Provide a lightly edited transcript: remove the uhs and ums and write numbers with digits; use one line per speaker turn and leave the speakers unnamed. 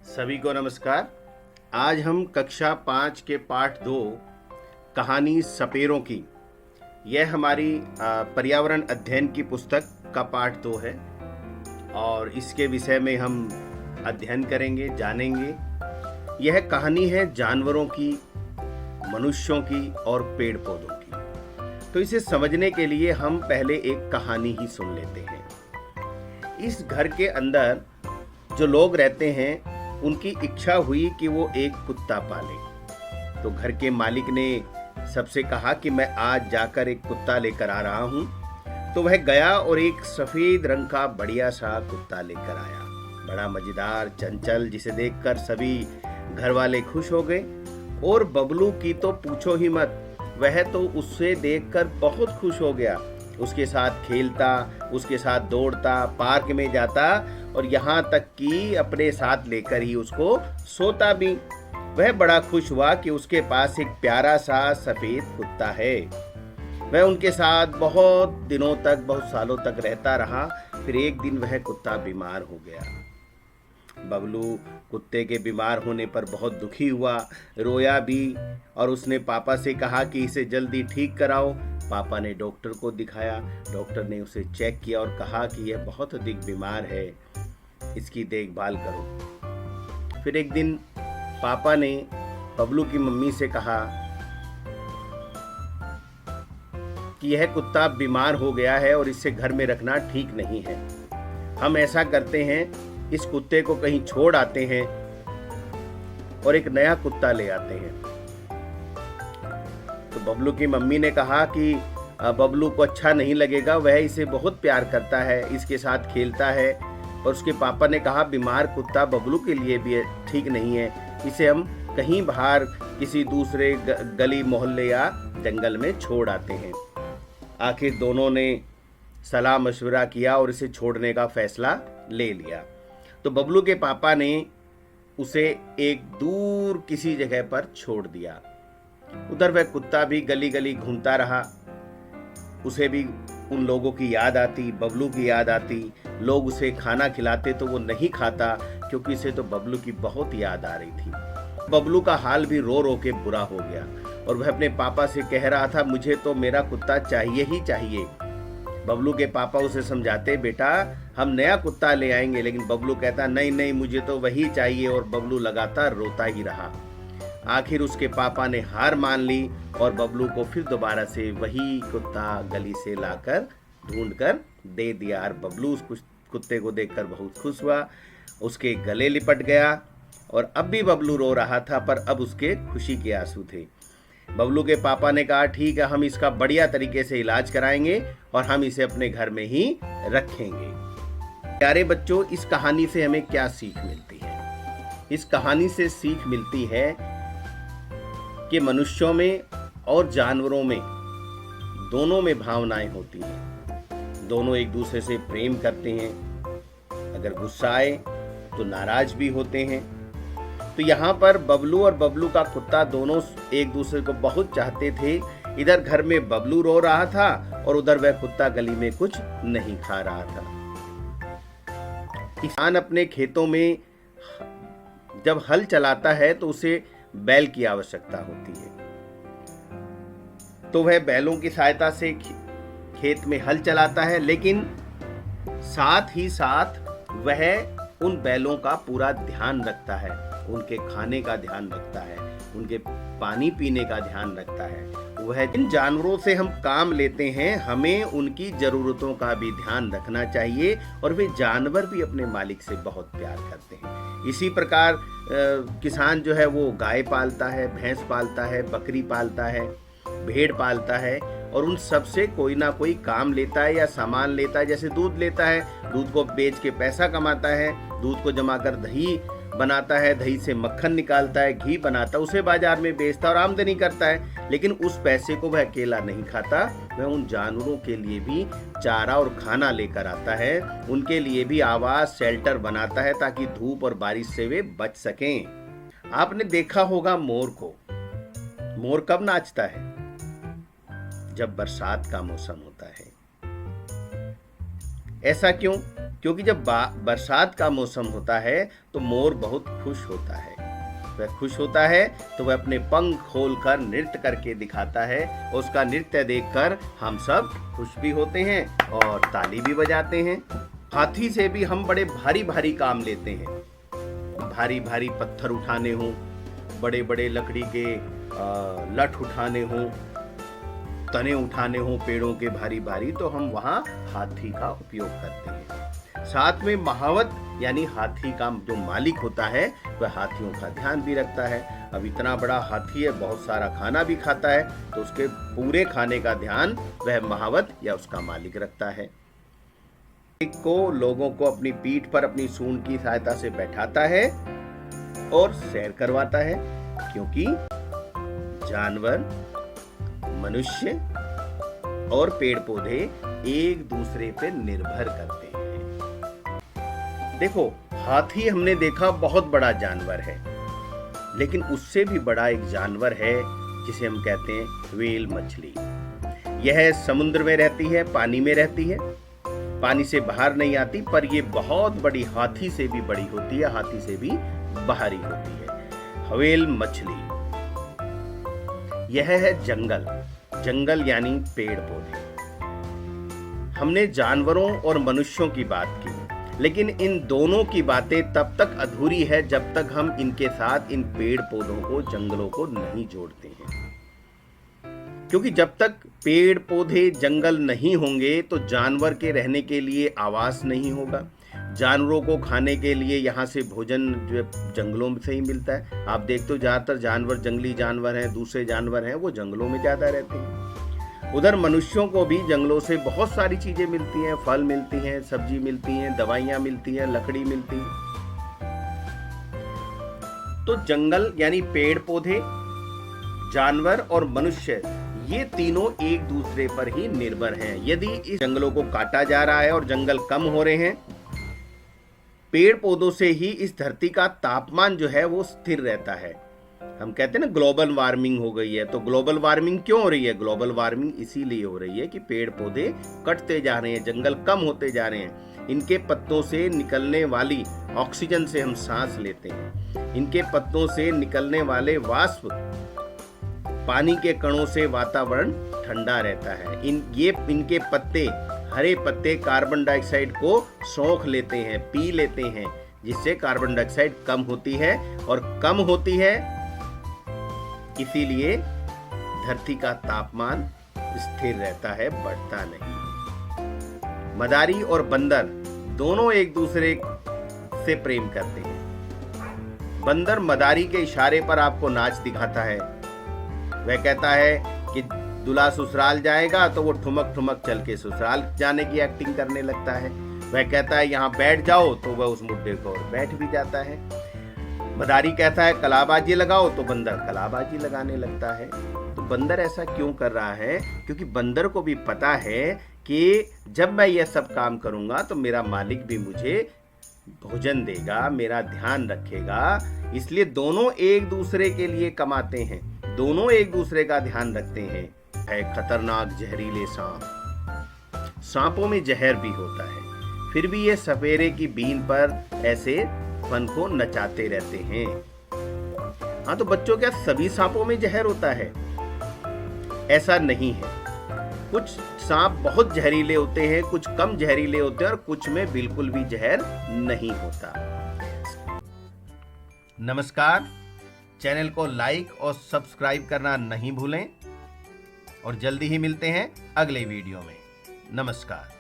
सभी को नमस्कार। आज हम कक्षा 5 के पाठ 2 कहानी सपेरों की, यह हमारी पर्यावरण अध्ययन की पुस्तक का पाठ 2 है और इसके विषय में हम अध्ययन करेंगे, जानेंगे। यह कहानी है जानवरों की, मनुष्यों की और पेड़ पौधों की। तो इसे समझने के लिए हम पहले एक कहानी ही सुन लेते हैं। इस घर के अंदर जो लोग रहते हैं उनकी इच्छा हुई कि वो एक कुत्ता पाले। तो घर के मालिक ने सबसे कहा कि मैं आज जाकर एक कुत्ता लेकर आ रहा हूँ। तो वह गया और एक सफेद रंग का बढ़िया सा कुत्ता लेकर आया, बड़ा मजेदार, चंचल, जिसे देखकर सभी घर वाले खुश हो गए। और बबलू की तो पूछो ही मत, वह तो उससे देखकर बहुत खुश हो गया। उसके साथ खेलता, उसके साथ दौड़ता, पार्क में जाता और यहाँ तक कि अपने साथ लेकर ही उसको सोता भी। वह बड़ा खुश हुआ कि उसके पास एक प्यारा सा सफेद कुत्ता है। वह उनके साथ बहुत दिनों तक, बहुत सालों तक रहता रहा। फिर एक दिन वह कुत्ता बीमार हो गया। बबलू कुत्ते के बीमार होने पर बहुत दुखी हुआ, रोया भी और उसने पापा से कहा कि इसे जल्दी ठीक कराओ। पापा ने डॉक्टर को दिखाया। डॉक्टर ने उसे चेक किया और कहा कि यह बहुत अधिक बीमार है, इसकी देखभाल करो। फिर एक दिन पापा ने बबलू की मम्मी से कहा कि यह कुत्ता बीमार हो गया है और इसे घर में रखना ठीक नहीं है। हम ऐसा करते हैं, इस कुत्ते को कहीं छोड़ आते हैं और एक नया कुत्ता ले आते हैं। तो बबलू की मम्मी ने कहा कि बबलू को अच्छा नहीं लगेगा, वह इसे बहुत प्यार करता है, इसके साथ खेलता है। और उसके पापा ने कहा बीमार कुत्ता बबलू के लिए भी ठीक नहीं है, इसे हम कहीं बाहर किसी दूसरे गली मोहल्ले या जंगल में छोड़ आते हैं। आखिर दोनों ने सलाह मशवरा किया और इसे छोड़ने का फैसला ले लिया। तो बबलू के पापा ने उसे एक दूर किसी जगह पर छोड़ दिया। उधर वह कुत्ता भी गली गली घूमता रहा। उसे भी उन लोगों की याद आती, बबलू की याद आती। लोग उसे खाना खिलाते तो वो नहीं खाता, क्योंकि इसे तो बबलू की बहुत याद आ रही थी। बबलू का हाल भी रो रो के बुरा हो गया और वह अपने पापा से कह रहा था, मुझे तो मेरा कुत्ता चाहिए ही चाहिए। बबलू के पापा उसे समझाते, बेटा हम नया कुत्ता ले आएंगे, लेकिन बबलू कहता नहीं नहीं, मुझे तो वही चाहिए। और बबलू लगातार रोता ही रहा। आखिर उसके पापा ने हार मान ली और बबलू को फिर दोबारा से वही कुत्ता गली से लाकर ढूंढकर दे दिया। और बबलू उस कुत्ते को देखकर बहुत खुश हुआ, उसके गले लिपट गया। और अब भी बबलू रो रहा था, पर अब उसके खुशी के आंसू थे। बबलू के पापा ने कहा ठीक है, हम इसका बढ़िया तरीके से इलाज कराएंगे और हम इसे अपने घर में ही रखेंगे। प्यारे बच्चों, इस कहानी से हमें क्या सीख मिलती है? इस कहानी से सीख मिलती है कि मनुष्यों में और जानवरों में, दोनों में भावनाएं होती हैं। दोनों एक दूसरे से प्रेम करते हैं। अगर गुस्सा आए तो नाराज भी होते हैं। तो यहाँ पर बबलू और बबलू का कुत्ता दोनों एक दूसरे को बहुत चाहते थे। इधर घर में बबलू रो रहा था और उधर वह कुत्ता गली में कुछ नहीं खा रहा था। किसान अपने खेतों में जब हल चलाता है तो उसे बैल की आवश्यकता होती है। तो वह बैलों की सहायता से खेत में हल चलाता है, लेकिन साथ ही साथ वह उन बैलों का पूरा ध्यान रखता है, उनके खाने का ध्यान रखता है, उनके पानी पीने का ध्यान रखता है। वह जिन जानवरों से हम काम लेते हैं, हमें उनकी जरूरतों का भी ध्यान रखना चाहिए और वे जानवर भी अपने मालिक से बहुत प्यार करते हैं। इसी प्रकार किसान जो है वो गाय पालता है, भैंस पालता है, बकरी पालता है, भेड़ पालता है और उन सब से कोई ना कोई काम लेता है या सामान लेता है। जैसे दूध लेता है, दूध को बेच के पैसा कमाता है, दूध को जमा कर दही बनाता है, दही से मक्खन निकालता है, घी बनाता है, उसे बाजार में बेचता और आमदनी करता है। लेकिन उस पैसे को वह अकेला नहीं खाता, वह उन जानवरों के लिए भी चारा और खाना लेकर आता है, उनके लिए भी आवास, शेल्टर बनाता है ताकि धूप और बारिश से वे बच सकें। आपने देखा होगा मोर को। मोर कब नाचता है? जब बरसात का मौसम होता है। ऐसा क्यों? क्योंकि जब बरसात का मौसम होता है तो मोर बहुत खुश होता है। वह खुश होता है तो वह अपने पंख खोलकर नृत्य करके दिखाता है और उसका नृत्य देखकर हम सब खुश भी होते हैं और ताली भी बजाते हैं। हाथी से भी हम बड़े भारी भारी काम लेते हैं, भारी भारी पत्थर उठाने हों, बड़े बड़े लकड़ी के लठ उठाने हों, तने उठाने हों पेड़ों के भारी भारी, तो हम वहाँ हाथी का उपयोग करते हैं। साथ में महावत यानी हाथी का जो मालिक होता है वह हाथियों का ध्यान भी रखता है। अब इतना बड़ा हाथी है, बहुत सारा खाना भी खाता है, तो उसके पूरे खाने का ध्यान वह महावत या उसका मालिक रखता है। को लोगों को अपनी पीठ पर अपनी सूंड की सहायता से बैठाता है और सैर करवाता है, क्योंकि जानवर, मनुष्य और पेड़ पौधे एक दूसरे पर निर्भर करते हैं। देखो, हाथी हमने देखा बहुत बड़ा जानवर है, लेकिन उससे भी बड़ा एक जानवर है जिसे हम कहते हैं व्हेल मछली। यह समुद्र में रहती है, पानी में रहती है, पानी से बाहर नहीं आती, पर यह बहुत बड़ी, हाथी से भी बड़ी होती है, हाथी से भी बाहरी होती है। व्हेल मछली यह है जंगल। जंगल यानी पेड़ पौधे। हमने जानवरों और मनुष्यों की बात की, लेकिन इन दोनों की बातें तब तक अधूरी है जब तक हम इनके साथ इन पेड़ पौधों को, जंगलों को नहीं जोड़ते हैं। क्योंकि जब तक पेड़ पौधे जंगल नहीं होंगे तो जानवर के रहने के लिए आवास नहीं होगा, जानवरों को खाने के लिए यहाँ से भोजन जो जंगलों में से ही मिलता है। आप देखते हो ज़्यादातर जानवर, जंगली जानवर हैं, दूसरे जानवर हैं, वो जंगलों में ज़्यादा रहते हैं। उधर मनुष्यों को भी जंगलों से बहुत सारी चीज़ें मिलती हैं, फल मिलती हैं, सब्जी मिलती हैं, दवाइयाँ मिलती हैं, लकड़ी मिलती है। तो जंगल यानी पेड़ पौधे, जानवर और मनुष्य, ये तीनों एक दूसरे पर ही निर्भर हैं। यदि इस जंगलों को काटा जा रहा है और जंगल कम हो रहे हैं, पेड़ पौधों से ही इस धरती का तापमान जो है वो स्थिर रहता है। हम कहते हैं ना ग्लोबल वार्मिंग हो गई है, तो ग्लोबल वार्मिंग क्यों हो रही है? ग्लोबल वार्मिंग इसीलिए हो रही है कि पेड़ पौधे कटते जा रहे हैं, जंगल कम होते जा रहे हैं। इनके पत्तों से निकलने वाली ऑक्सीजन से हम सांस लेते हैं। इनके पत्तों से निकलने वाले वाष्प, पानी के कणों से वातावरण ठंडा रहता है। इनके पत्ते, हरे पत्ते कार्बन डाइऑक्साइड को सोख लेते हैं, पी लेते हैं, जिससे कार्बन डाइऑक्साइड कम होती है, और कम होती है इसीलिए धरती का तापमान स्थिर रहता है, बढ़ता नहीं। मदारी और बंदर दोनों एक दूसरे से प्रेम करते हैं। बंदर मदारी के इशारे पर आपको नाच दिखाता है। वह कहता है कि दूल्हा ससुराल जाएगा तो वो ठुमक ठुमक चल के ससुराल जाने की एक्टिंग करने लगता है। वह कहता है यहाँ बैठ जाओ तो वह उस मुद्दे को और बैठ भी जाता है। मदारी कहता है कलाबाजी लगाओ तो बंदर कलाबाजी लगाने लगता है। तो बंदर ऐसा क्यों कर रहा है? क्योंकि बंदर को भी पता है कि जब मैं यह सब काम करूंगा तो मेरा मालिक भी मुझे भोजन देगा, मेरा ध्यान रखेगा। इसलिए दोनों एक दूसरे के लिए कमाते हैं, दोनों एक दूसरे का ध्यान रखते हैं। है खतरनाक जहरीले सांप। सांपों में जहर भी होता है, फिर भी ये सपेरे की बीन पर ऐसे फन को नचाते रहते हैं। हाँ, तो बच्चों, क्या सभी सांपों में जहर होता है? ऐसा नहीं है। कुछ सांप बहुत जहरीले होते हैं, कुछ कम जहरीले होते हैं, और कुछ में बिल्कुल भी जहर नहीं होता। नमस्कार, चैनल को लाइक और सब्सक्राइब करना नहीं भूलें, और जल्दी ही मिलते हैं अगले वीडियो में। नमस्कार।